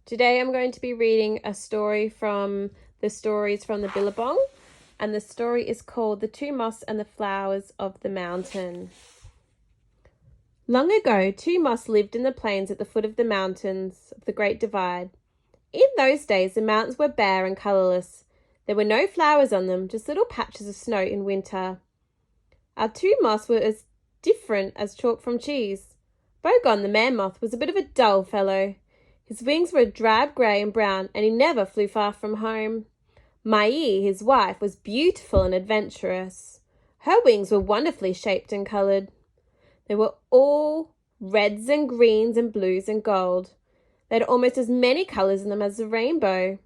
Today I'm going to be reading a story from the stories from the Billabong, and the story is called The Two Moths and the Flowers of the Mountain. Long ago, two moths lived in the plains at the foot of the mountains of the Great Divide. In those days, the mountains were bare and colourless. There were no flowers on them, just little patches of snow in winter. Our two moths were as different as chalk from cheese. Bogon, the man moth, was a bit of a dull fellow. His wings were drab grey and brown, and he never flew far from home. Mai, his wife, was beautiful and adventurous. Her wings were wonderfully shaped and coloured. They were all reds and greens and blues and gold. They had almost as many colours in them as the rainbow.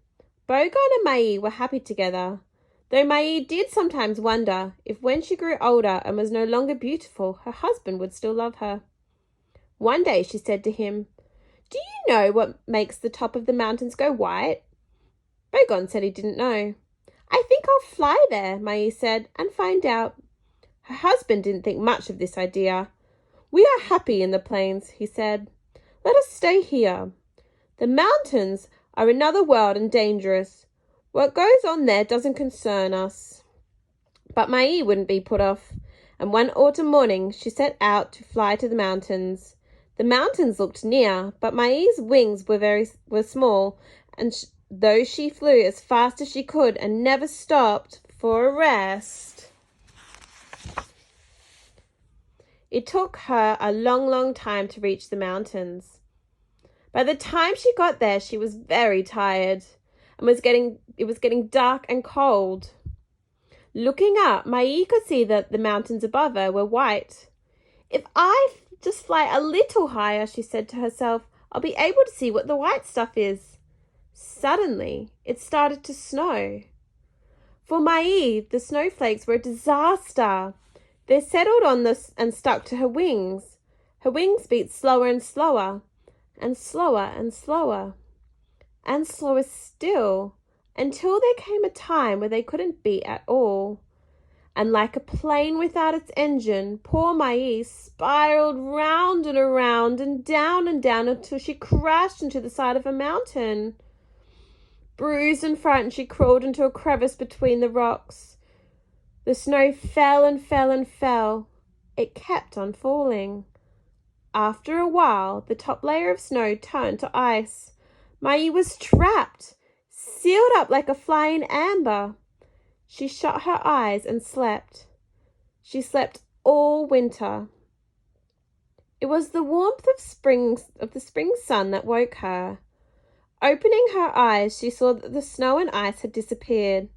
Bogon and Mai were happy together, though Mai did sometimes wonder if when she grew older and was no longer beautiful, her husband would still love her. One day she said to him, "Do you know what makes the top of the mountains go white?" Bogon said he didn't know. "I think I'll fly there," Mai said, "and find out." Her husband didn't think much of this idea. "We are happy in the plains," he said. "Let us stay here. The mountains are another world and dangerous. What goes on there doesn't concern us." But Mai wouldn't be put off, and one autumn morning she set out to fly to the mountains. The mountains looked near, but Mai's wings were small, and though she flew as fast as she could and never stopped for a rest, it took her a long time to reach the mountains. By the time she got there, she was very tired, and it was getting dark and cold. Looking up, Mai could see that the mountains above her were white. "If I just fly a little higher," she said to herself, "I'll be able to see what the white stuff is." Suddenly, it started to snow. For Mai, the snowflakes were a disaster. They settled on this and stuck to her wings. Her wings beat slower and slower, and slower and slower, and slower still, until there came a time where they couldn't beat at all. And like a plane without its engine, poor Mai spiraled round and around and down until she crashed into the side of a mountain. Bruised and frightened, she crawled into a crevice between the rocks. The snow fell and fell and fell. It kept on falling. After a while, the top layer of snow turned to ice. Mai was trapped, sealed up like a fly in amber. She shut her eyes and slept. She slept all winter. It was the warmth of the spring sun that woke her. Opening her eyes, she saw that the snow and ice had disappeared.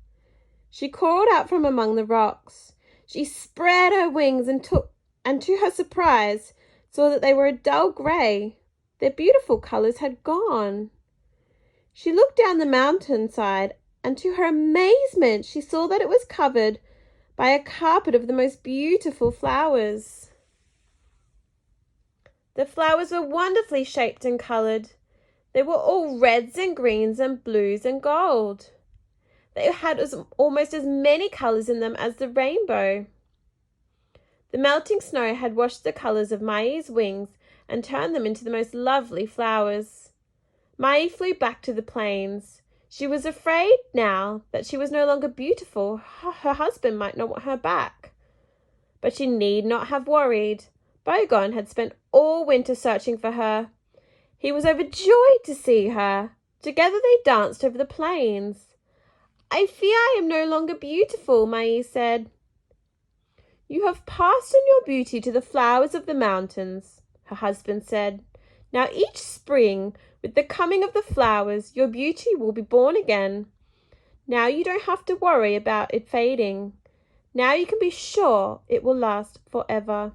She crawled out from among the rocks. She spread her wings and to her surprise, saw that they were a dull grey. Their beautiful colours had gone. She looked down the mountainside, and to her amazement, she saw that it was covered by a carpet of the most beautiful flowers. The flowers were wonderfully shaped and coloured. They were all reds and greens and blues and gold. They had almost as many colours in them as the rainbow. The melting snow had washed the colours of Mai's wings and turned them into the most lovely flowers. Mai flew back to the plains. She was afraid now that she was no longer beautiful. Her husband might not want her back. But she need not have worried. Bogon had spent all winter searching for her. He was overjoyed to see her. Together they danced over the plains. "I fear I am no longer beautiful," Mai said. "You have passed on your beauty to the flowers of the mountains," her husband said. "Now each spring, with the coming of the flowers, your beauty will be born again. Now you don't have to worry about it fading. Now you can be sure it will last forever."